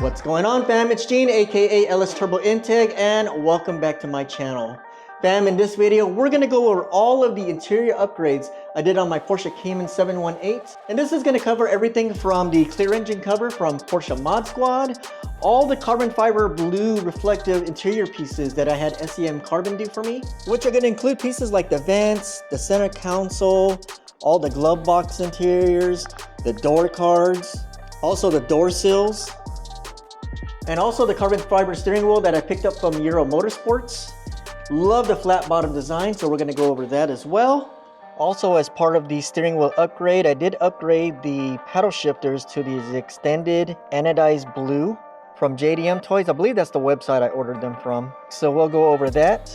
What's going on, fam? It's Gene, aka LS Turbo Integ, and welcome back to my channel. Fam, in this video, we're gonna go over all of the interior upgrades I did on my Porsche Cayman 718. And this is gonna cover everything from the clear engine cover from Porsche Mod Squad, all the carbon fiber blue reflective interior pieces that I had SEM Carbon do for me, which are gonna include pieces like the vents, the center console, all the glove box interiors, the door cards, also the door sills, and also the carbon fiber steering wheel that I picked up from Euro Motorsports. Love the flat bottom design, so we're gonna go over that as well. Also, as part of the steering wheel upgrade, I did upgrade the paddle shifters to these extended anodized blue from JDM Toys. I believe that's the website I ordered them from. So we'll go over that.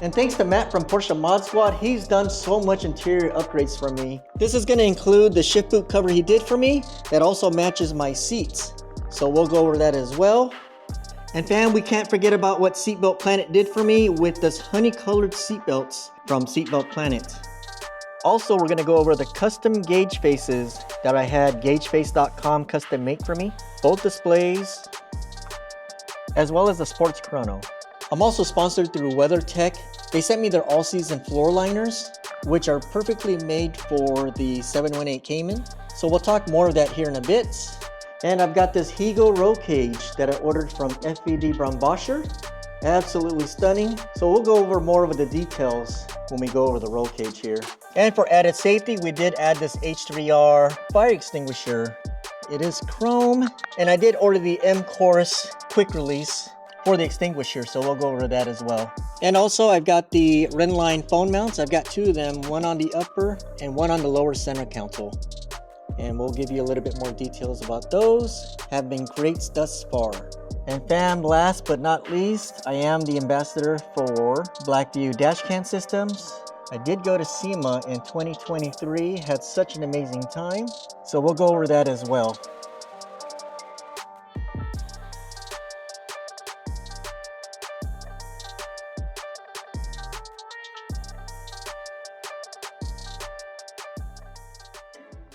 And thanks to Matt from Porsche Mod Squad, he's done so much interior upgrades for me. This is gonna include the shift boot cover he did for me that also matches my seats. So we'll go over that as well. And fam, we can't forget about what Seatbelt Planet did for me with this honey-colored seatbelts from Seatbelt Planet. Also, we're gonna go over the custom gauge faces that I had GaugeFace.com custom make for me. Both displays, as well as the sports chrono. I'm also sponsored through WeatherTech. They sent me their all-season floor liners, which are perfectly made for the 718 Cayman. So we'll talk more of that here in a bit. And I've got this Higo roll cage that I ordered from FVD Bramboscher. Absolutely stunning. So we'll go over more of the details when we go over the roll cage here. And for added safety, we did add this H3R fire extinguisher. It is chrome, and I did order the M-Course quick release for the extinguisher, so we'll go over that as well. And also, I've got the Renline phone mounts. I've got two of them, one on the upper and one on the lower center console. And we'll give you a little bit more details about those. Have been great thus far. And fam, last but not least, I am the ambassador for Blackview dashcam systems. I did go to SEMA in 2023, had such an amazing time. So we'll go over that as well.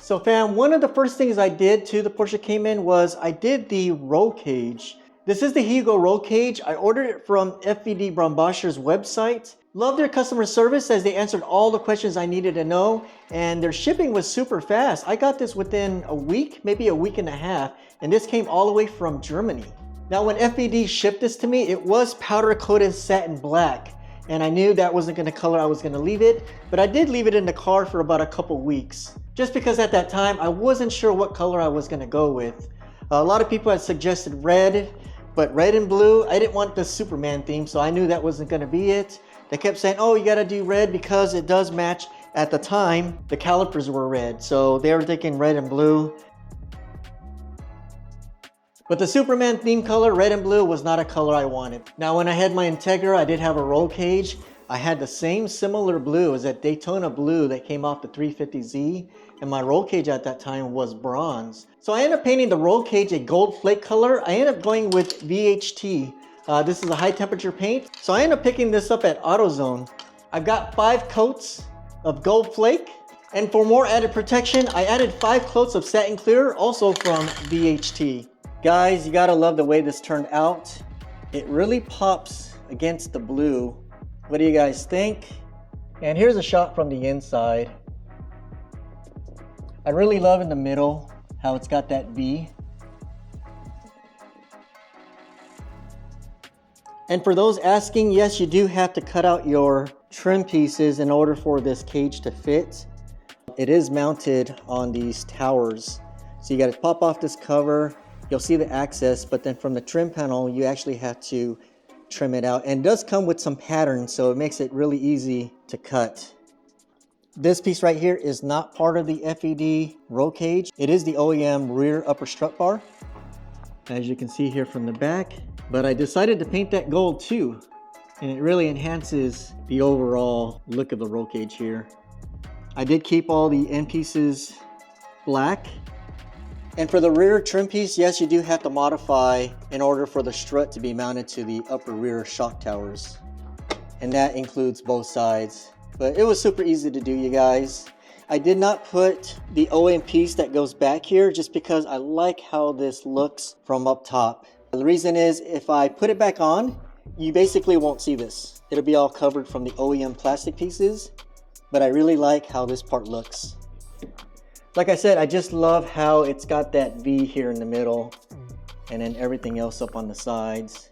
So fam, one of the first things I did to the Porsche Cayman was I did the roll cage. This is the Higo roll cage. I ordered it from FVD Bramboscher's website. Love their customer service as they answered all the questions I needed to know, and their shipping was super fast. I got this within a week, maybe a week and a half, and this came all the way from Germany. Now when FVD shipped this to me, it was powder coated satin black, and I knew that wasn't gonna color I was gonna leave it, but I did leave it in the car for about a couple weeks. Just because at that time, I wasn't sure what color I was gonna go with. A lot of people had suggested red, but red and blue, I didn't want the Superman theme, so I knew that wasn't gonna be it. They kept saying, oh, you gotta do red because it does match. At the time, the calipers were red, so they were thinking red and blue. But the Superman theme color, red and blue, was not a color I wanted. Now, when I had my Integra, I did have a roll cage. I had the same similar blue as that Daytona blue that came off the 350Z, and my roll cage at that time was bronze. So I ended up painting the roll cage a gold flake color. I ended up going with VHT. This is a high temperature paint. So I ended up picking this up at AutoZone. I've got 5 coats of gold flake. And for more added protection, I added 5 coats of satin clear, also from VHT. Guys, you gotta love the way this turned out. It really pops against the blue. What do you guys think? And here's a shot from the inside. I really love in the middle how it's got that V. And for those asking, yes, you do have to cut out your trim pieces in order for this cage to fit. It is mounted on these towers. So you got to pop off this cover. You'll see the access, but then from the trim panel, you actually have to trim it out. And it does come with some patterns, so it makes it really easy to cut. This piece right here is not part of the FED roll cage. It is the OEM rear upper strut bar, as you can see here from the back. But I decided to paint that gold too, and it really enhances the overall look of the roll cage here. I did keep all the end pieces black. And for the rear trim piece, yes, you do have to modify in order for the strut to be mounted to the upper rear shock towers. And that includes both sides. But it was super easy to do, you guys. I did not put the OEM piece that goes back here just because I like how this looks from up top. The reason is if I put it back on, you basically won't see this. It'll be all covered from the OEM plastic pieces, but I really like how this part looks. Like I said, I just love how it's got that V here in the middle and then everything else up on the sides.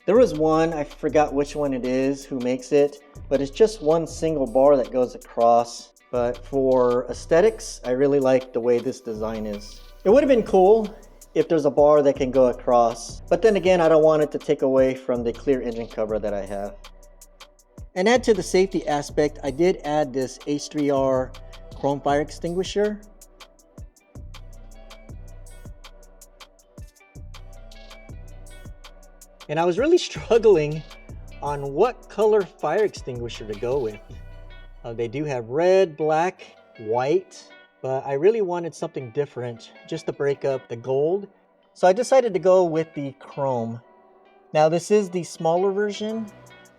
There was one, I forgot which one it is, who makes it, but it's just one single bar that goes across. But for aesthetics, I really like the way this design is. It would have been cool if there's a bar that can go across, but then again, I don't want it to take away from the clear engine cover that I have. And add to the safety aspect, I did add this H3R chrome fire extinguisher. And I was really struggling on what color fire extinguisher to go with. They do have red, black, white, but I really wanted something different just to break up the gold. So I decided to go with the chrome. Now this is the smaller version.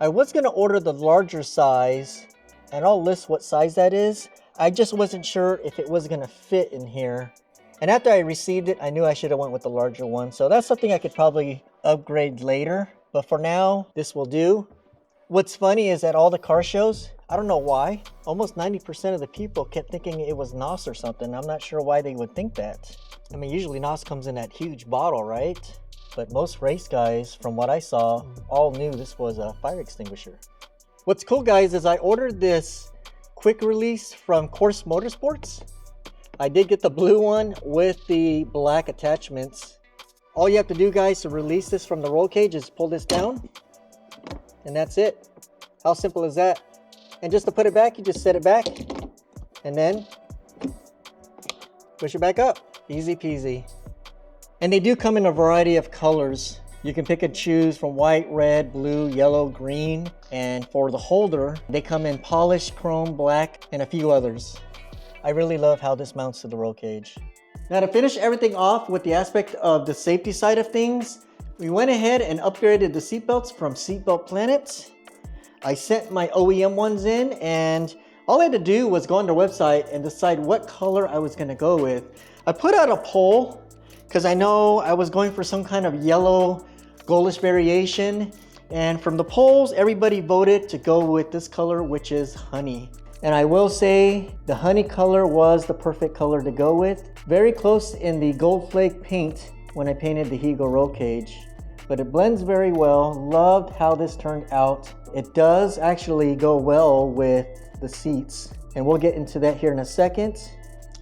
I was gonna order the larger size, and I'll list what size that is. I just wasn't sure if it was gonna fit in here. And after I received it, I knew I should have went with the larger one. So that's something I could probably upgrade later. But for now, this will do. What's funny is at all the car shows, I don't know why, almost 90% of the people kept thinking it was NOS or something. I'm not sure why they would think that. I mean, usually NOS comes in that huge bottle, right? But most race guys, from what I saw, all knew this was a fire extinguisher. What's cool, guys, is I ordered this quick release from Course Motorsports. I did get the blue one with the black attachments. All you have to do, guys, to release this from the roll cage is pull this down, and that's it. How simple is that? And just to put it back, you just set it back and then push it back up. Easy peasy. And they do come in a variety of colors. You can pick and choose from white, red, blue, yellow, green. And for the holder, they come in polished, chrome, black, and a few others. I really love how this mounts to the roll cage. Now to finish everything off with the aspect of the safety side of things, we went ahead and upgraded the seatbelts from Seatbelt Planet. I sent my OEM ones in, and all I had to do was go on their website and decide what color I was gonna go with. I put out a poll because I know I was going for some kind of yellow goldish variation, and from the polls, everybody voted to go with this color, which is honey. And I will say the honey color was the perfect color to go with. Very close in the gold flake paint when I painted the Higo roll cage. But it blends very well. Loved how this turned out. It does actually go well with the seats, and we'll get into that here in a second.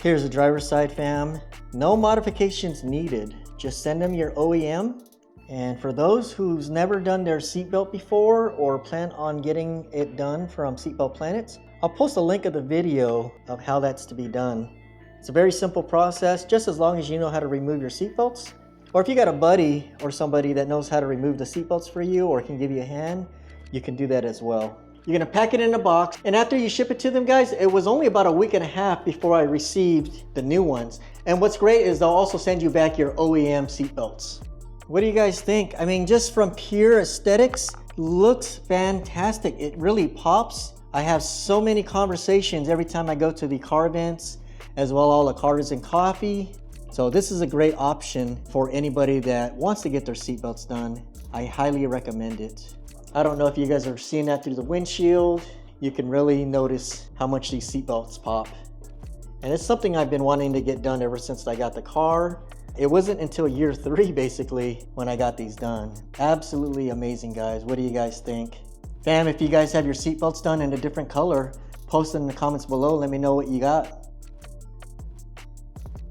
Here's the driver's side, fam. No modifications needed. Just send them your OEM. And for those who's never done their seatbelt before or plan on getting it done from Seatbelt Planet, I'll post a link of the video of how that's to be done. It's a very simple process, just as long as you know how to remove your seatbelts. Or if you got a buddy or somebody that knows how to remove the seatbelts for you or can give you a hand, you can do that as well. You're gonna pack it in a box, and after you ship it to them, guys, it was only about a week and a half before I received the new ones. And what's great is they'll also send you back your OEM seatbelts. What do you guys think? I mean, just from pure aesthetics, looks fantastic. It really pops. I have so many conversations every time I go to the car events, as well all the Cars and Coffee. So this is a great option for anybody that wants to get their seatbelts done. I highly recommend it. I don't know if you guys are seeing that through the windshield. You can really notice how much these seatbelts pop. And it's something I've been wanting to get done ever since I got the car. It wasn't until year 3 basically when I got these done. Absolutely amazing, guys. What do you guys think? Fam, if you guys have your seatbelts done in a different color, post it in the comments below. Let me know what you got.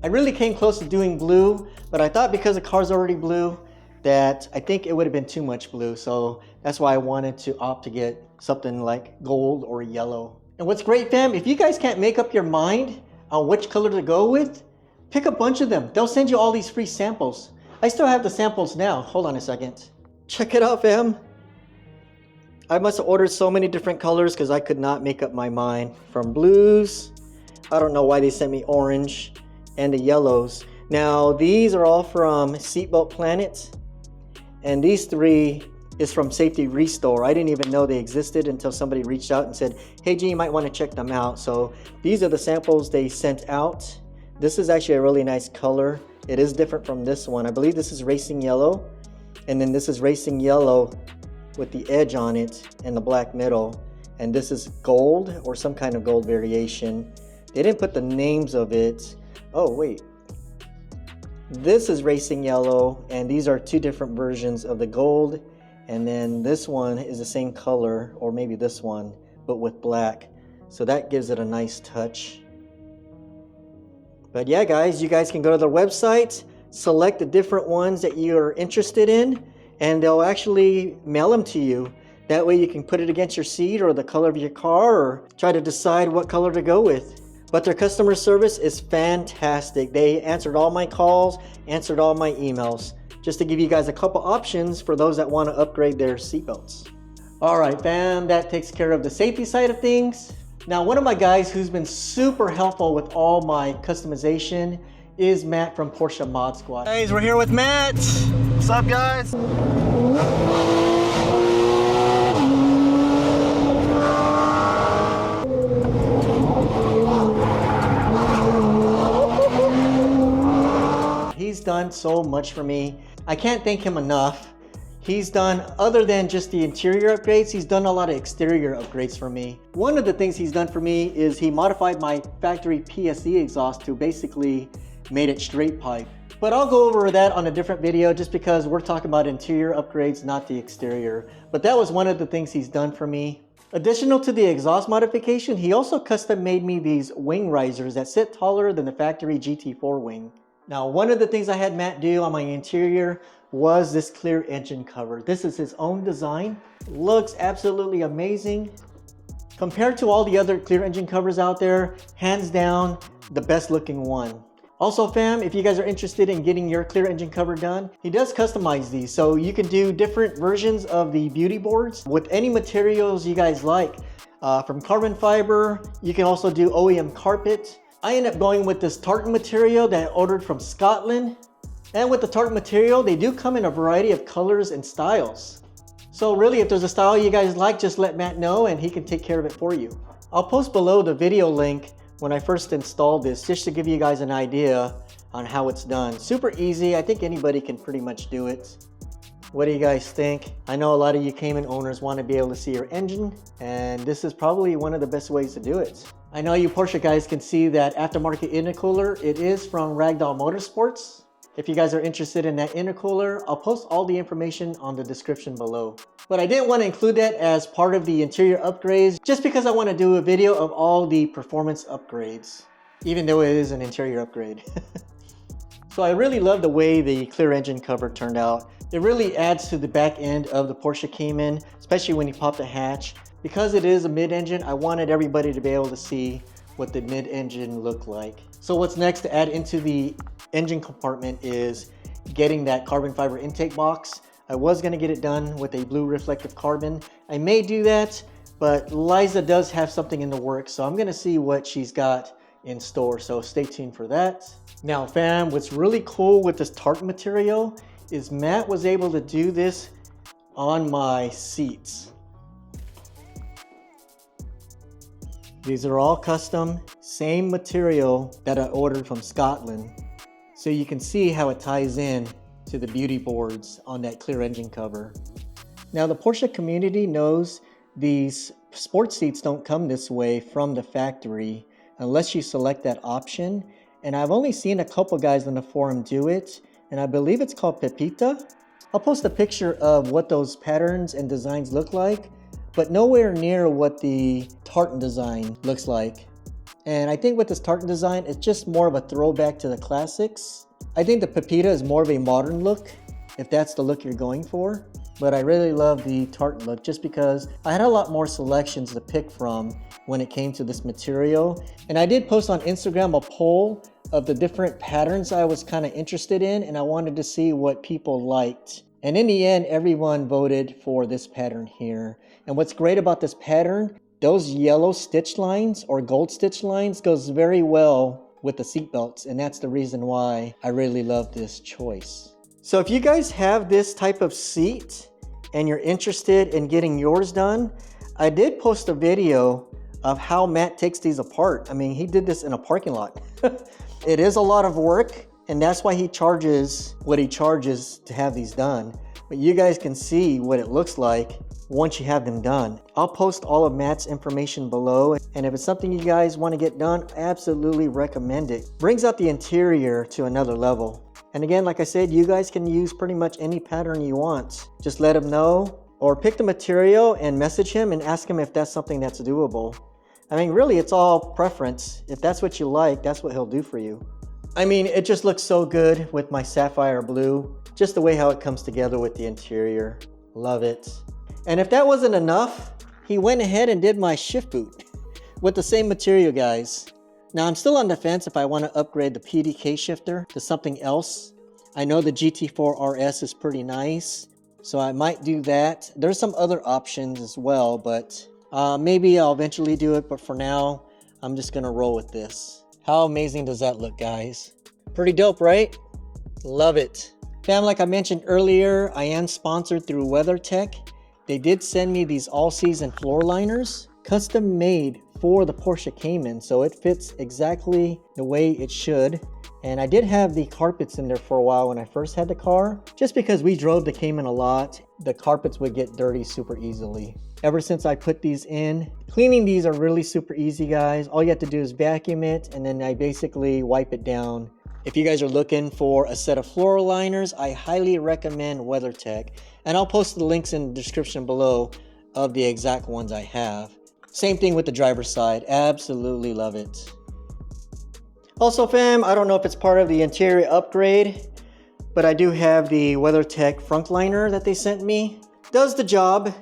I really came close to doing blue, but I thought because the car's already blue that I think it would have been too much blue. So that's why I wanted to opt to get something like gold or yellow. And what's great, fam, if you guys can't make up your mind on which color to go with, pick a bunch of them. They'll send you all these free samples. I still have the samples now. Hold on a second. Check it out, fam. I must have ordered so many different colors because I could not make up my mind. From blues, I don't know why they sent me orange, and the yellows. Now, these are all from Seatbelt Planet, and these 3 is from Safety Restore. I didn't even know they existed until somebody reached out and said, hey G, you might want to check them out. So these are the samples they sent out. This is actually a really nice color. It is different from this one. I believe this is Racing Yellow, and then this is Racing Yellow with the edge on it and the black middle, and this is gold or some kind of gold variation. They didn't put the names of it. Oh wait, this is Racing Yellow, and these are 2 different versions of the gold, and then this one is the same color, or maybe this one, but with black. So that gives it a nice touch. But yeah, guys, you guys can go to their website, select the different ones that you're interested in, and they'll actually mail them to you. That way you can put it against your seat or the color of your car, or try to decide what color to go with. But their customer service is fantastic. They answered all my calls, answered all my emails, just to give you guys a couple options for those that want to upgrade their seatbelts. All right, fam, that takes care of the safety side of things. Now, one of my guys who's been super helpful with all my customization is Matt from Porsche Mod Squad. Guys, we're here with Matt. What's up, guys? He's done so much for me. I can't thank him enough. He's done, other than just the interior upgrades, he's done a lot of exterior upgrades for me. One of the things he's done for me is he modified my factory PSE exhaust to basically made it straight pipe. But I'll go over that on a different video just because we're talking about interior upgrades, not the exterior. But that was one of the things he's done for me. Additional to the exhaust modification, he also custom made me these wing risers that sit taller than the factory GT4 wing. Now, one of the things I had Matt do on my interior was this clear engine cover. This is his own design. Looks absolutely amazing. Compared to all the other clear engine covers out there, hands down, the best looking one. Also, fam, if you guys are interested in getting your clear engine cover done, he does customize these. So you can do different versions of the beauty boards with any materials you guys like. From carbon fiber, you can also do OEM carpet. I ended up going with this tartan material that I ordered from Scotland. And with the tartan material, they do come in a variety of colors and styles. So really, if there's a style you guys like, just let Matt know and he can take care of it for you. I'll post below the video link when I first installed this, just to give you guys an idea on how it's done. Super easy. I think anybody can pretty much do it. What do you guys think? I know a lot of you Cayman owners want to be able to see your engine, and this is probably one of the best ways to do it. I know you Porsche guys can see that aftermarket intercooler. It is from Ragdoll Motorsports. If you guys are interested in that intercooler, I'll post all the information on the description below. But I didn't want to include that as part of the interior upgrades, just because I want to do a video of all the performance upgrades, even though it is an interior upgrade. So I really love the way the clear engine cover turned out. It really adds to the back end of the Porsche Cayman, especially when you pop the hatch. Because it is a mid-engine, I wanted everybody to be able to see what the mid-engine looked like. So what's next to add into the engine compartment is getting that carbon fiber intake box. I was gonna get it done with a blue reflective carbon. I may do that, but Liza does have something in the works, so I'm gonna see what she's got in store, so stay tuned for that. Now fam, what's really cool with this tartan material is Matt was able to do this on my seats. These are all custom, same material that I ordered from Scotland. so you can see how it ties in to the beauty boards on that clear engine cover. Now the Porsche community knows these sports seats don't come this way from the factory unless you select that option. And I've only seen a couple guys on the forum do it, and I believe it's called Pepita. I'll post a picture of what those patterns and designs look like, but nowhere near what the tartan design looks like. And I think with this tartan design, it's just more of a throwback to the classics. I think the Pepita is more of a modern look, if that's the look you're going for. But I really love the tartan look just because I had a lot more selections to pick from when it came to this material. And I did post on Instagram a poll of the different patterns I was kind of interested in, and I wanted to see what people liked. And in the end, everyone voted for this pattern here. And what's great about this pattern, those yellow stitch lines or gold stitch lines goes very well with the seat belts, and that's the reason why I really love this choice. So if you guys have this type of seat and you're interested in getting yours done, I did post a video of how Matt takes these apart. I mean, he did this in a parking lot. It is a lot of work, and that's why he charges what he charges to have these done. But you guys can see what it looks like once you have them done. I'll post all of Matt's information below, and if it's something you guys want to get done, I absolutely recommend it. Brings out the interior to another level. And again, like I said, you guys can use pretty much any pattern you want. Just let him know, or pick the material and message him and ask him if that's something that's doable. I mean, really, it's all preference. If that's what you like, that's what he'll do for you. I mean, it just looks so good with my sapphire blue. Just the way how it comes together with the interior. Love it. And if that wasn't enough, he went ahead and did my shift boot with the same material, guys. Now I'm still on the fence if I want to upgrade the PDK shifter to something else. I know the GT4 RS is pretty nice, so I might do that. There's some other options as well, but maybe I'll eventually do it. But for now, I'm just gonna roll with this. How amazing does that look, guys? Pretty dope, right? Love it. Fam, like I mentioned earlier, I am sponsored through WeatherTech. They did send me these all-season floor liners, custom made for the Porsche Cayman, so it fits exactly the way it should. And I did have the carpets in there for a while when I first had the car, just because we drove the Cayman a lot. The carpets would get dirty super easily. Ever since I put these in, cleaning these are really super easy, guys. All you have to do is vacuum it, and then I basically wipe it down. If you guys are looking for a set of floor liners, I highly recommend WeatherTech, and I'll post the links in the description below of the exact ones I have. Same thing with the driver's side. Absolutely love it. Also, fam, I don't know if it's part of the interior upgrade, but I do have the WeatherTech front liner that they sent me. Does the job,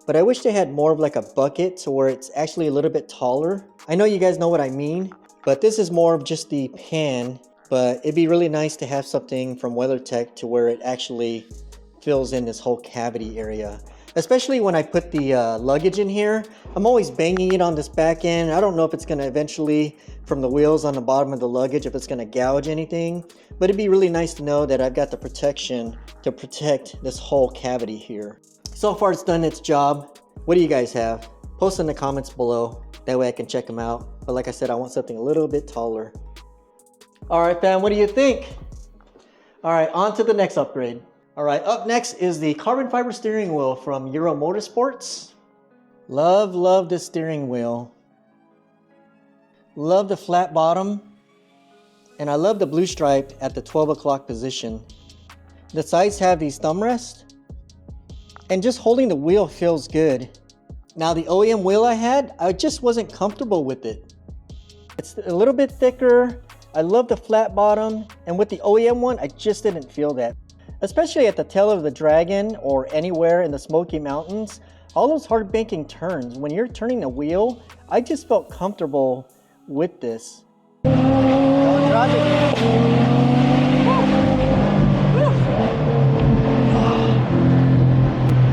but I wish they had more of like a bucket to where it's actually a little bit taller. I know you guys know what I mean, but this is more of just the pan, but it'd be really nice to have something from WeatherTech to where it actually fills in this whole cavity area. Especially when I put the luggage in here, I'm always banging it on this back end. I don't know if it's gonna eventually, from the wheels on the bottom of the luggage, if it's gonna gouge anything, but it'd be really nice to know that I've got the protection to protect this whole cavity here. So far it's done its job. What do you guys have? Post in the comments below. That way I can check them out. But like I said, I want something a little bit taller. All right, fam, what do you think? All right, on to the next upgrade. All right, up next is the carbon fiber steering wheel from Euro Motorsports. Love this steering wheel. Love the flat bottom. And I love the blue stripe at the 12 o'clock position. The sides have these thumb rests. And just holding the wheel feels good. Now the OEM wheel I had, I just wasn't comfortable with it. It's a little bit thicker. I love the flat bottom. And with the OEM one, I just didn't feel that. Especially at the tail of the Dragon or anywhere in the Smoky Mountains, all those hard banking turns, when you're turning the wheel, I just felt comfortable with this. Don't drop it.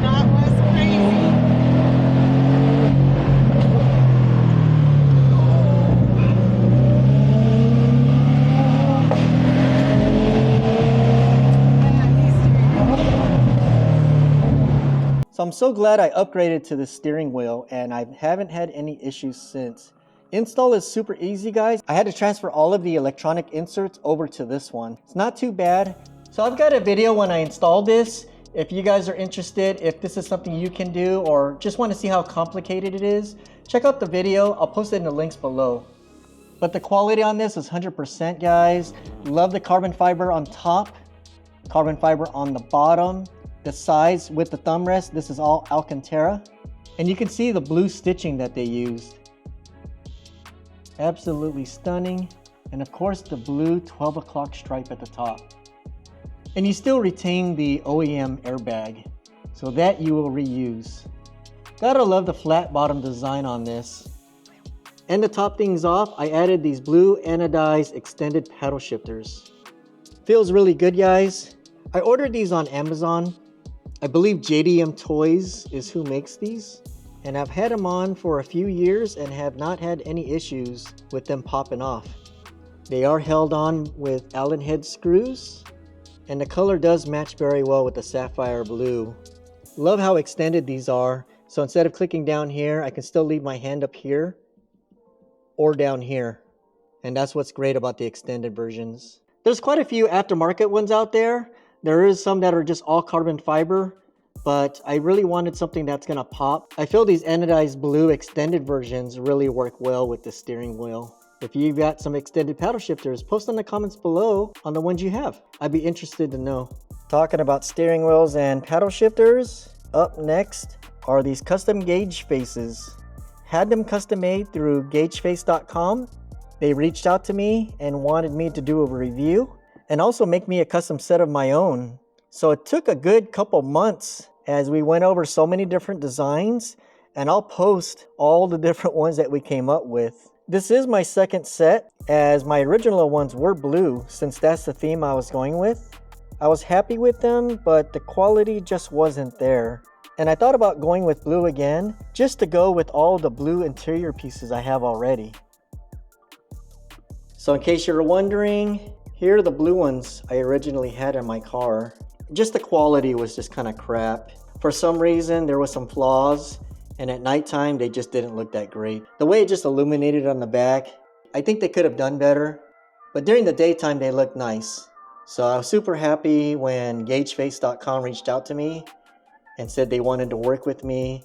That was crazy. So I'm so glad I upgraded to the steering wheel, and I haven't had any issues since. Install is super easy, guys. I had to transfer all of the electronic inserts over to this one. It's not too bad. So I've got a video when I installed this. If you guys are interested, if this is something you can do or just want to see how complicated it is, check out the video. I'll post it in the links below. But the quality on this is 100%, guys. Love the carbon fiber on top, carbon fiber on the bottom. The sides with the thumb rest, this is all Alcantara. And you can see the blue stitching that they used. Absolutely stunning. And of course the blue 12 o'clock stripe at the top. And you still retain the OEM airbag, so that you will reuse. Gotta love the flat bottom design on this. And to top things off, I added these blue anodized extended paddle shifters. Feels really good, guys. I ordered these on Amazon. I believe JDM Toys is who makes these. And I've had them on for a few years and have not had any issues with them popping off. They are held on with Allen head screws. And the color does match very well with the sapphire blue. Love how extended these are. So instead of clicking down here, I can still leave my hand up here or down here. And that's what's great about the extended versions. There's quite a few aftermarket ones out there. There is some that are just all carbon fiber, but I really wanted something that's gonna pop. I feel these anodized blue extended versions really work well with the steering wheel. If you've got some extended paddle shifters, post in the comments below on the ones you have. I'd be interested to know. Talking about steering wheels and paddle shifters, up next are these custom gauge faces. Had them custom made through gaugeface.com. They reached out to me and wanted me to do a review and also make me a custom set of my own. So it took a good couple months as we went over so many different designs, and I'll post all the different ones that we came up with. This is my second set, as my original ones were blue since that's the theme I was going with. I was happy with them, but the quality just wasn't there. And I thought about going with blue again, just to go with all the blue interior pieces I have already. So in case you're wondering, here are the blue ones I originally had in my car. Just the quality was just kind of crap. For some reason, there was some flaws, and at nighttime, they just didn't look that great. The way it just illuminated on the back, I think they could have done better, but during the daytime, they looked nice. So I was super happy when gaugeface.com reached out to me and said they wanted to work with me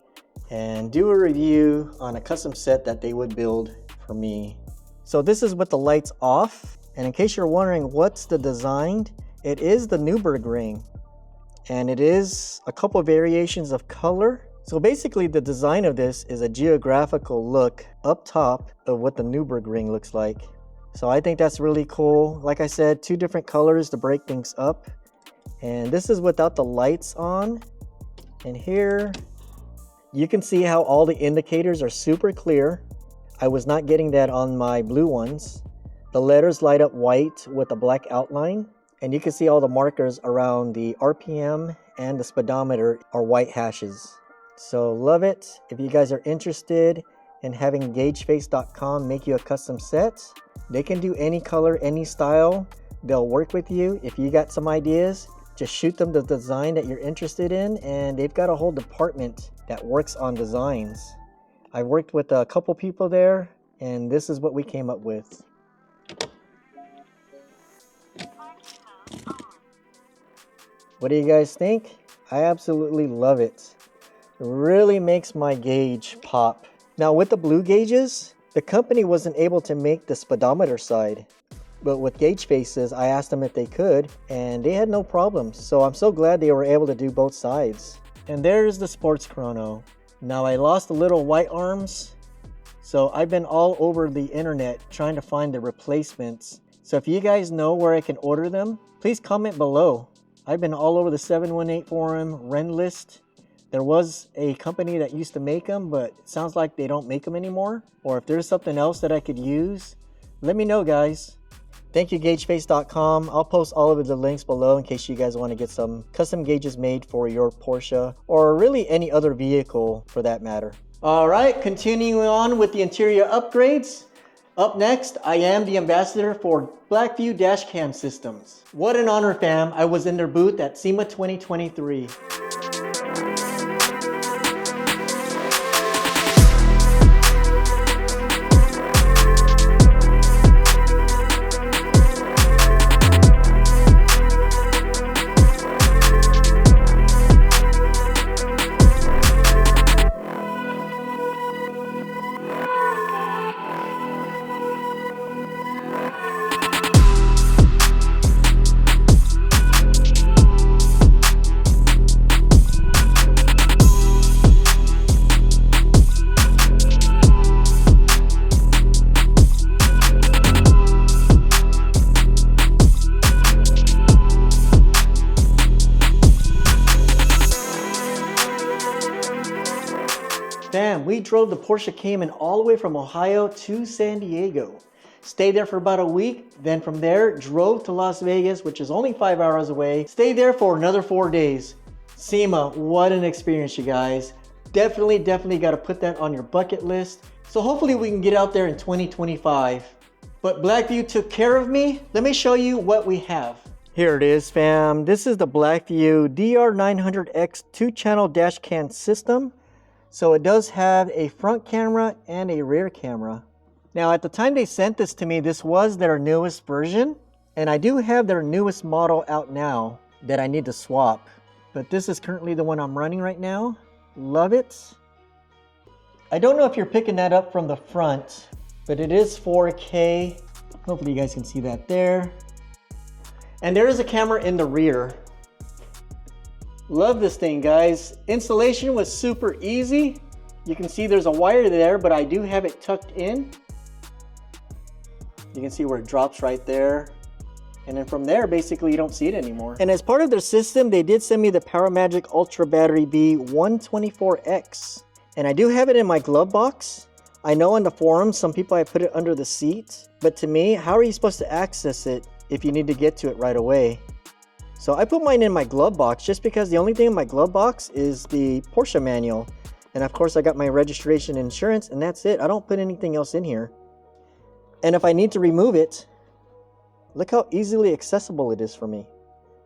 and do a review on a custom set that they would build for me. So this is with the lights off. And in case you're wondering what's the design, it is the Nürburgring. And it is a couple variations of color. So basically the design of this is a geographical look up top of what the Nürburgring looks like. So I think that's really cool. Like I said, 2 different colors to break things up. And this is without the lights on. And here you can see how all the indicators are super clear. I was not getting that on my blue ones. The letters light up white with a black outline. And you can see all the markers around the RPM and the speedometer are white hashes. So love it. If you guys are interested in having gaugeface.com make you a custom set, they can do any color, any style. They'll work with you. If you got some ideas, just shoot them the design that you're interested in, and they've got a whole department that works on designs. I worked with a couple people there, and this is what we came up with. What do you guys think? I absolutely love it. It really makes my gauge pop. Now with the blue gauges, the company wasn't able to make the speedometer side. But with gauge faces, I asked them if they could, and they had no problems. So I'm so glad they were able to do both sides. And there's the sports chrono. Now I lost the little white arms, so I've been all over the internet trying to find the replacements. So if you guys know where I can order them, please comment below. I've been all over the 718 forum, Renlist. There was a company that used to make them, but it sounds like they don't make them anymore. Or if there's something else that I could use, let me know, guys. Thank you, gaugeface.com. I'll post all of the links below in case you guys want to get some custom gauges made for your Porsche or really any other vehicle for that matter. All right, continuing on with the interior upgrades. Up next, I am the ambassador for Blackview dash cam systems. What an honor, fam. I was in their booth at SEMA 2023. Fam, we drove the Porsche Cayman all the way from Ohio to San Diego. Stayed there for about a week, then from there drove to Las Vegas, which is only 5 hours away. Stayed there for another 4 days. SEMA, what an experience, you guys. Definitely got to put that on your bucket list. So hopefully we can get out there in 2025. But Blackview took care of me. Let me show you what we have. Here it is, fam. This is the Blackview DR900X 2-channel dash cam system. So it does have a front camera and a rear camera. Now at the time they sent this to me, this was their newest version. And I do have their newest model out now that I need to swap. But this is currently the one I'm running right now. Love it. I don't know if you're picking that up from the front, but it is 4K. Hopefully you guys can see that there. And there is a camera in the rear. Love this thing, guys. Installation was super easy. You can see there's a wire there, but I do have it tucked in. You can see where it drops right there. And then from there, basically, you don't see it anymore. And as part of their system, they did send me the PowerMagic Ultra Battery B 124X. And I do have it in my glove box. I know on the forums, some people have put it under the seat. But to me, how are you supposed to access it if you need to get to it right away? So I put mine in my glove box just because the only thing in my glove box is the Porsche manual. And of course I got my registration and insurance, and that's it. I don't put anything else in here. And if I need to remove it, look how easily accessible it is for me.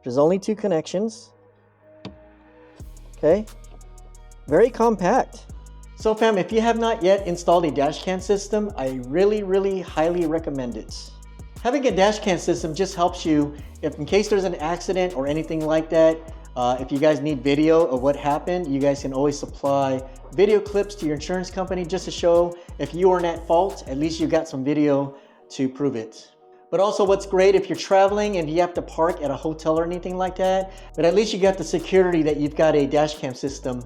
There's only 2 connections. Okay. Very compact. So fam, if you have not yet installed a dash cam system, I really highly recommend it. Having a dash cam system just helps you if in case there's an accident or anything like that. If you guys need video of what happened, you guys can always supply video clips to your insurance company just to show if you weren't at fault, at least you got some video to prove it. But also what's great if you're traveling and you have to park at a hotel or anything like that, but at least you got the security that you've got a dash cam system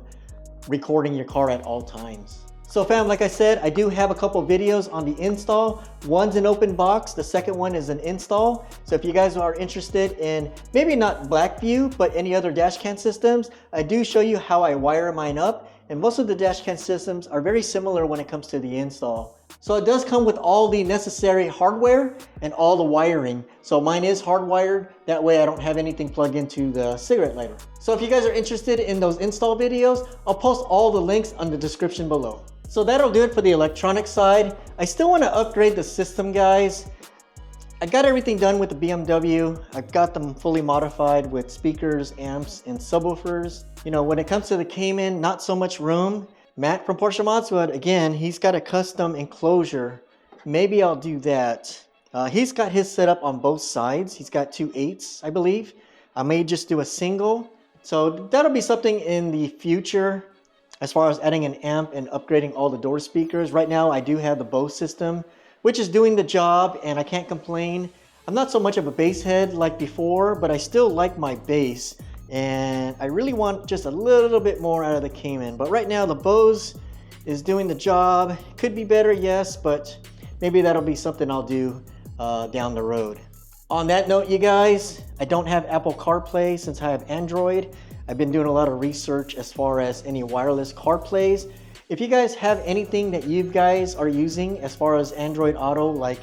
recording your car at all times. So fam, like I said, I do have a couple videos on the install. One's an open box, the second one is an install. So if you guys are interested in maybe not Blackview, but any other dash cam systems, I do show you how I wire mine up. And most of the dash cam systems are very similar when it comes to the install. So it does come with all the necessary hardware and all the wiring. So mine is hardwired, that way I don't have anything plugged into the cigarette lighter. So if you guys are interested in those install videos, I'll post all the links on the description below. So that'll do it for the electronic side. I still want to upgrade the system, guys. I got everything done with the BMW. I've got them fully modified with speakers, amps, and subwoofers. You know, when it comes to the Cayman, not so much room. Matt from Porsche Modswood, again, he's got a custom enclosure. Maybe I'll do that. He's got his set up on both sides. He's got 2 8s, I believe. I may just do a single. So that'll be something in the future as far as adding an amp and upgrading all the door speakers. Right now, I do have the Bose system, which is doing the job, and I can't complain. I'm not so much of a bass head like before, but I still like my bass. And I really want just a little bit more out of the Cayman. But right now the Bose is doing the job. Could be better, yes, but maybe that'll be something I'll do down the road. On that note, you guys, I don't have Apple CarPlay since I have Android. I've been doing a lot of research as far as any wireless CarPlays. If you guys have anything that you guys are using as far as Android Auto, like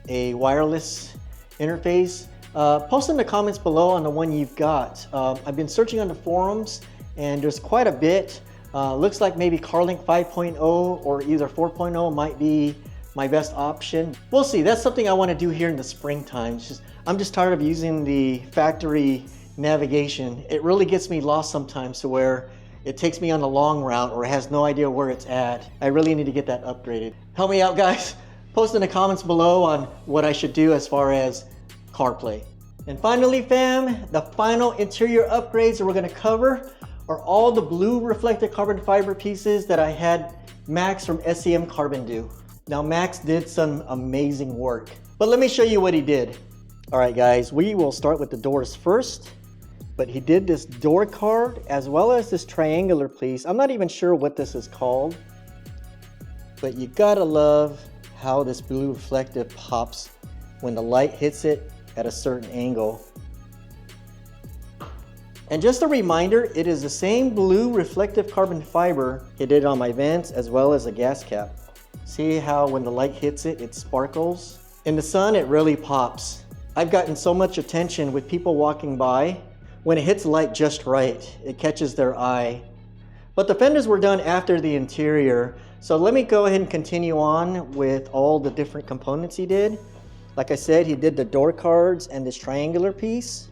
a wireless interface, post in the comments below on the one you've got. I've been searching on the forums and there's quite a bit. Looks like maybe CarLink 5.0 or either 4.0 might be my best option. We'll see. That's something I want to do here in the springtime. I'm just tired of using the factory navigation. It really gets me lost sometimes to where it takes me on the long route or it has no idea where it's at. I really need to get that upgraded. Help me out, guys. Post in the comments below on what I should do as far as CarPlay. And finally, fam, the final interior upgrades that we're going to cover are all the blue reflective carbon fiber pieces that I had Max from SEM Carbon do. Now Max did some amazing work, but let me show you what he did. All right guys, we will start with the doors first, but he did this door card as well as this triangular piece. I'm not even sure what this is called, but you gotta love how this blue reflective pops when the light hits it at a certain angle. And just a reminder, it is the same blue reflective carbon fiber he did on my vents as well as the gas cap. See how when the light hits it, it sparkles? In the sun, it really pops. I've gotten so much attention with people walking by. When it hits light just right, it catches their eye. But the fenders were done after the interior, so let me go ahead and continue on with all the different components he did. Like I said, he did the door cards and this triangular piece.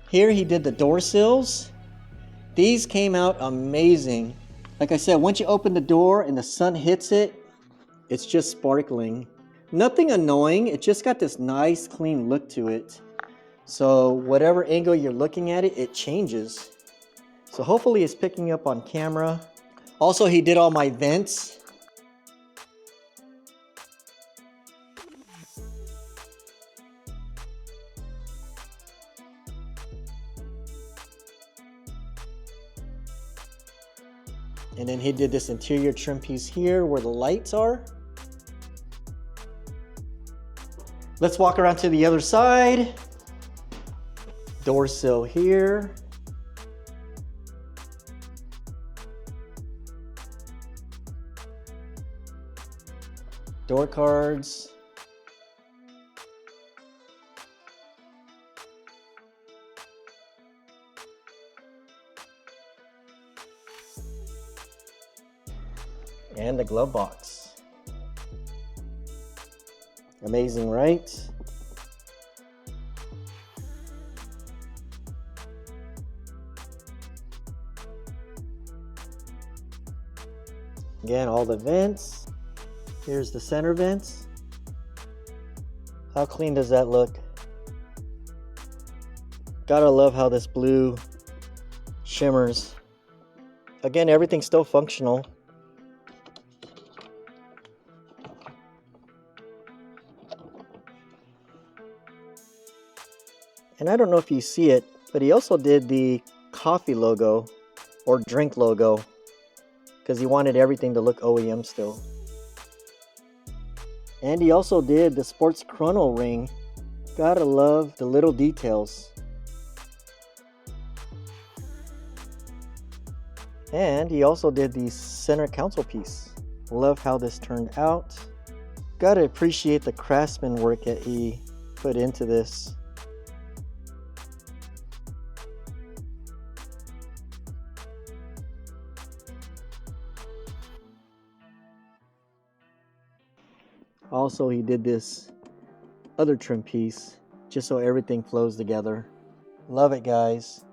Here he did the door sills. These came out amazing. Like I said, once you open the door and the sun hits it, it's just sparkling. Nothing annoying, it just got this nice clean look to it. So whatever angle you're looking at it, it changes. So hopefully it's picking up on camera. Also, he did all my vents. And then he did this interior trim piece here where the lights are. Let's walk around to the other side. Door sill here. Door cards. And the glove box. Amazing, right? Again, all the vents. Here's the center vents. How clean does that look? Gotta love how this blue shimmers. Again, everything's still functional. And I don't know if you see it, but he also did the coffee logo or drink logo because he wanted everything to look OEM still. And he also did the sports chrono ring. Gotta love the little details. And he also did the center console piece. Love how this turned out. Gotta appreciate the craftsman work that he put into this. Also, he did this other trim piece just so everything flows together. Love it, guys.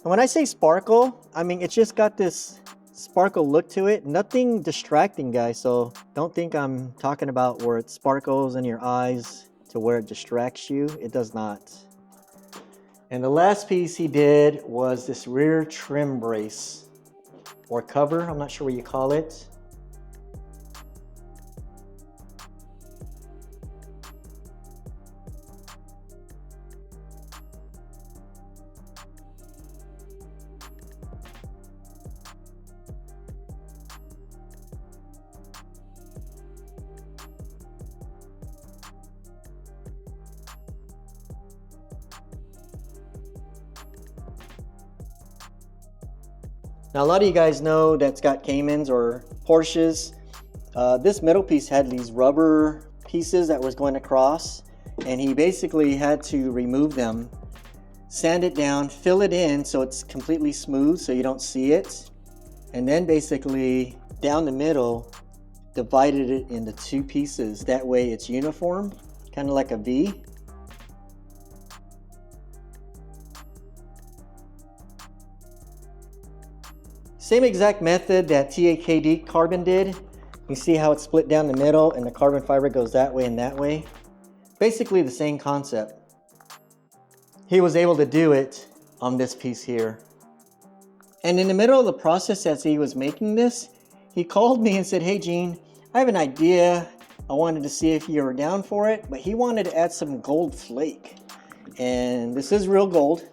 And when I say sparkle, I mean it's just got this sparkle look to it. Nothing distracting, guys, so don't think I'm talking about where it sparkles in your eyes to where it distracts you. It does not. And the last piece he did was this rear trim brace or cover. I'm not sure what you call it. Now, a lot of you guys know that's got Caymans or Porsches. This middle piece had these rubber pieces that was going across, and he basically had to remove them, sand it down, fill it in so it's completely smooth so you don't see it, and then basically down the middle divided it into two pieces. That way it's uniform, kind of like a V. Same exact method that TAKD carbon did. You see how it's split down the middle and the carbon fiber goes that way and that way. Basically the same concept. He was able to do it on this piece here. And in the middle of the process as he was making this, he called me and said, "Hey Gene, I have an idea. I wanted to see if you were down for it," but he wanted to add some gold flake. And this is real gold.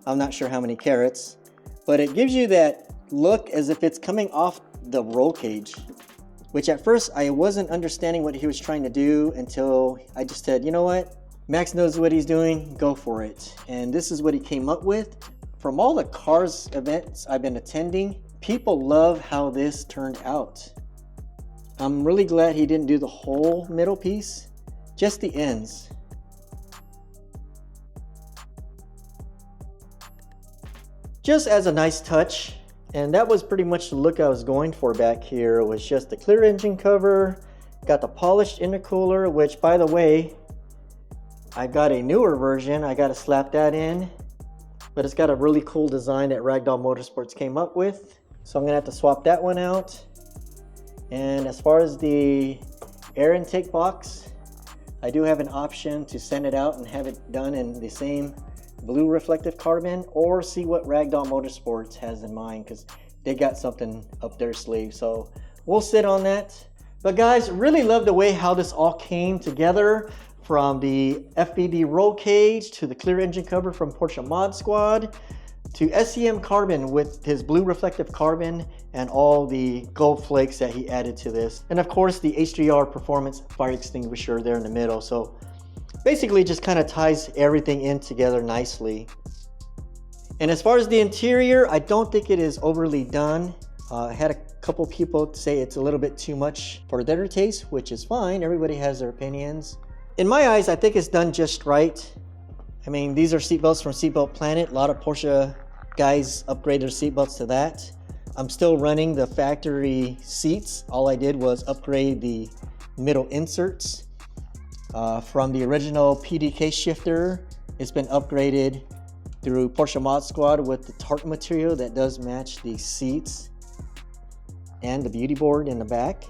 I'm not sure how many carats, but it gives you that look as if it's coming off the roll cage, which at first I wasn't understanding what he was trying to do until I just said, you know what, Max knows what he's doing, go for it. And this is what he came up with. From all the cars events I've been attending, people love how this turned out. I'm really glad he didn't do the whole middle piece, just the ends. Just as a nice touch, and that was pretty much the look I was going for back here. It was just the clear engine cover, got the polished intercooler, which by the way, I got a newer version. I got to slap that in, but it's got a really cool design that Ragdoll Motorsports came up with. So I'm gonna have to swap that one out. And as far as the air intake box, I do have an option to send it out and have it done in the same blue reflective carbon, or see what Ragdoll Motorsports has in mind, because they got something up their sleeve. So we'll sit on that. But guys, really love the way how this all came together, from the FBD roll cage to the clear engine cover from Porsche Mod Squad to SEM Carbon with his blue reflective carbon and all the gold flakes that he added to this. And of course the H3R Performance fire extinguisher there in the middle. So basically just kind of ties everything in together nicely. And as far as the interior, I don't think it is overly done. I had a couple people say it's a little bit too much for their taste, which is fine. Everybody has their opinions. In my eyes, I think it's done just right. I mean, these are seatbelts from Seatbelt Planet. A lot of Porsche guys upgrade their seatbelts to that. I'm still running the factory seats. All I did was upgrade the middle inserts from the original PDK shifter. It's been upgraded through Porsche Mod Squad with the tarp material that does match the seats and the beauty board in the back.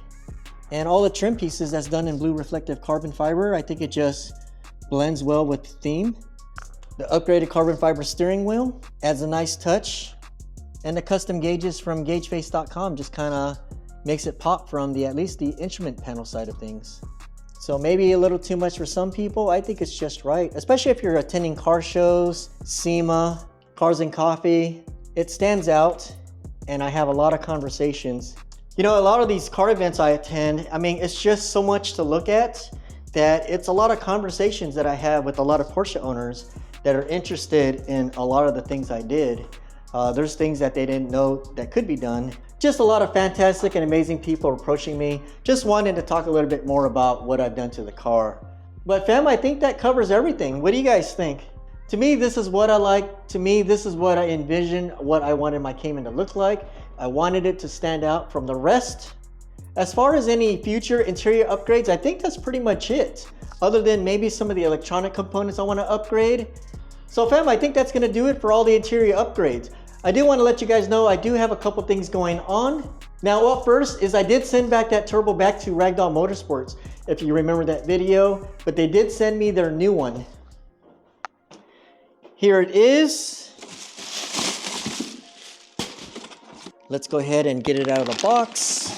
And all the trim pieces that's done in blue reflective carbon fiber. I think it just blends well with the theme. The upgraded carbon fiber steering wheel adds a nice touch. And the custom gauges from GaugeFace.com just kind of makes it pop from at least the instrument panel side of things. So maybe a little too much for some people. I think it's just right, especially if you're attending car shows, SEMA, Cars and Coffee. It stands out, and I have a lot of conversations. You know, a lot of these car events I attend, I mean, it's just so much to look at that it's a lot of conversations that I have with a lot of Porsche owners that are interested in a lot of the things I did. There's things that they didn't know that could be done. Just a lot of fantastic and amazing people approaching me, just wanting to talk a little bit more about what I've done to the car. But fam, I think that covers everything. What do you guys think? To me, this is what I like. To me, this is what I envisioned, what I wanted my Cayman to look like. I wanted it to stand out from the rest. As far as any future interior upgrades, I think that's pretty much it. Other than maybe some of the electronic components I want to upgrade. So fam, I think that's going to do it for all the interior upgrades. I do want to let you guys know I do have a couple things going on. Now up first is I did send back that turbo back to Ragdoll Motorsports, if you remember that video, but they did send me their new one. Here it is. Let's go ahead and get it out of the box.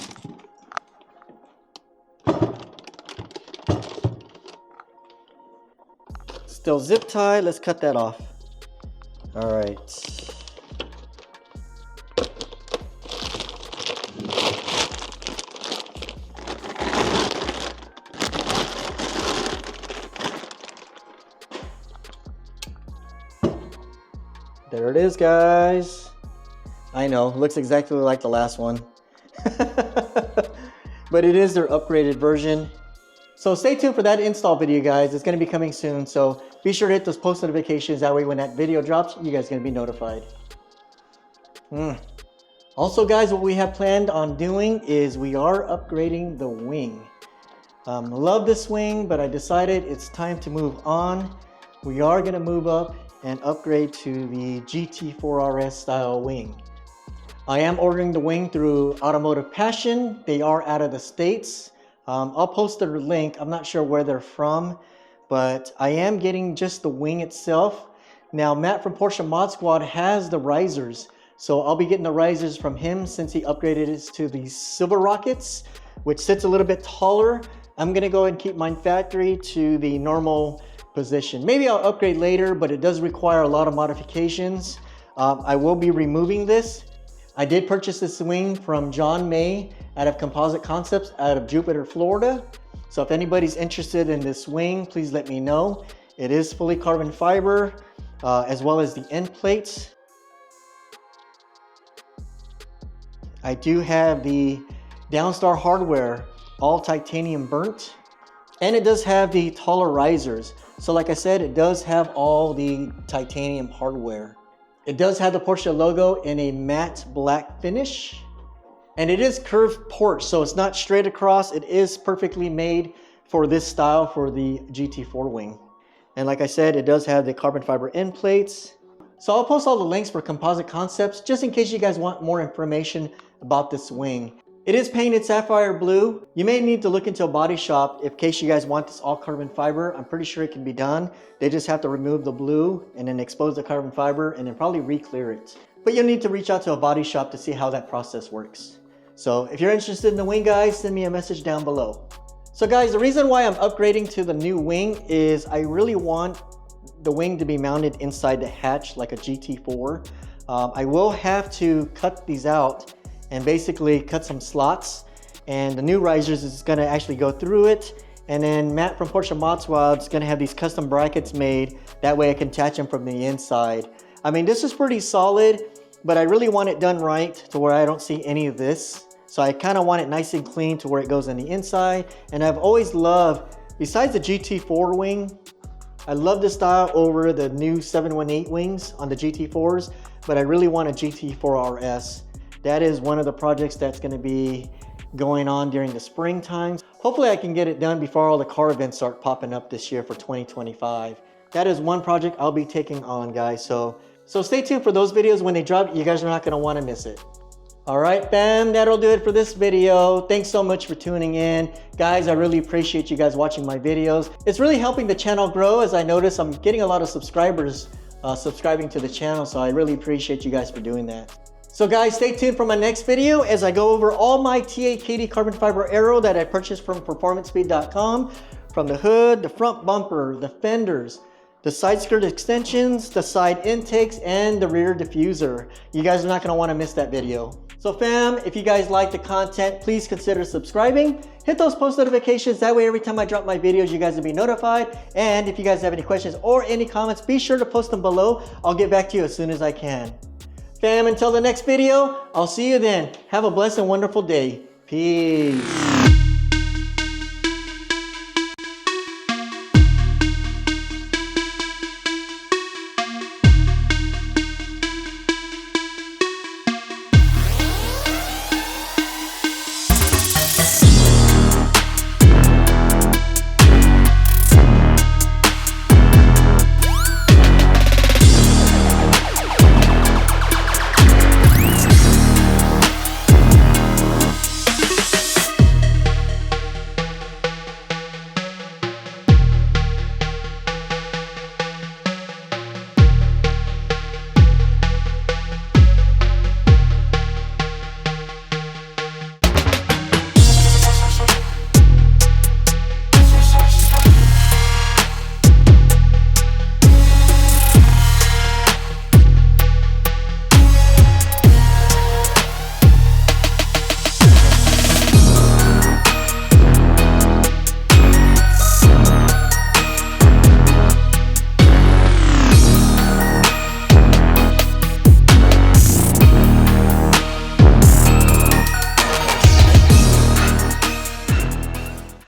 Still zip tied. Let's cut that off. All right. There it is, guys. I know, looks exactly like the last one. But it is their upgraded version. So stay tuned for that install video, guys. It's going to be coming soon. So be sure to hit those post notifications. That way when that video drops, you guys are going to be notified. Also, guys, what we have planned on doing is we are upgrading the wing. Love this wing, but I decided it's time to move on. We are going to move up and upgrade to the GT4 RS style wing. I am ordering the wing through Automotive Passion. They are out of the States. I'll post their link. I'm not sure where they're from, but I am getting just the wing itself. Now, Matt from Porsche Mod Squad has the risers, so I'll be getting the risers from him since he upgraded it to the Silver Rockets, which sits a little bit taller. I'm gonna go ahead and keep mine factory to the normal position. Maybe I'll upgrade later, but it does require a lot of modifications. I will be removing this. I did purchase this wing from John May out of Composite Concepts out of Jupiter, Florida. So if anybody's interested in this wing, please let me know. It is fully carbon fiber, as well as the end plates. I do have the Downstar hardware, all titanium burnt. And it does have the taller risers. So like I said, it does have all the titanium hardware. It does have the Porsche logo in a matte black finish. And it is curved Porsche, so it's not straight across. It is perfectly made for this style for the GT4 wing. And like I said, it does have the carbon fiber end plates. So I'll post all the links for Composite Concepts just in case you guys want more information about this wing. It is painted sapphire blue. You may need to look into a body shop in case you guys want this all carbon fiber. I'm pretty sure it can be done. They just have to remove the blue and then expose the carbon fiber and then probably re-clear it. But you'll need to reach out to a body shop to see how that process works. So if you're interested in the wing, guys, send me a message down below. So guys, the reason why I'm upgrading to the new wing is I really want the wing to be mounted inside the hatch like a GT4. I will have to cut these out and basically cut some slots, and the new risers is gonna actually go through it, and then Matt from Porsche Modswell is gonna have these custom brackets made, that way I can attach them from the inside. I mean, this is pretty solid, but I really want it done right to where I don't see any of this. So I kind of want it nice and clean to where it goes on the inside. And I've always loved, besides the GT4 wing, I love this style over the new 718 wings on the GT4s, but I really want a GT4 RS. That is one of the projects that's going to be going on during the spring times. Hopefully I can get it done before all the car events start popping up this year for 2025. That is one project I'll be taking on, guys. So stay tuned for those videos when they drop. You guys are not going to want to miss it. All right, fam, that'll do it for this video. Thanks so much for tuning in. Guys, I really appreciate you guys watching my videos. It's really helping the channel grow, as I notice I'm getting a lot of subscribers subscribing to the channel, so I really appreciate you guys for doing that. So guys, stay tuned for my next video as I go over all my TA-KD carbon fiber aero that I purchased from performancespeed.com, from the hood, the front bumper, the fenders, the side skirt extensions, the side intakes, and the rear diffuser. You guys are not going to want to miss that video. So fam, if you guys like the content, please consider subscribing. Hit those post notifications. That way every time I drop my videos, you guys will be notified. And if you guys have any questions or any comments, be sure to post them below. I'll get back to you as soon as I can. Fam, until the next video, I'll see you then. Have a blessed and wonderful day. Peace.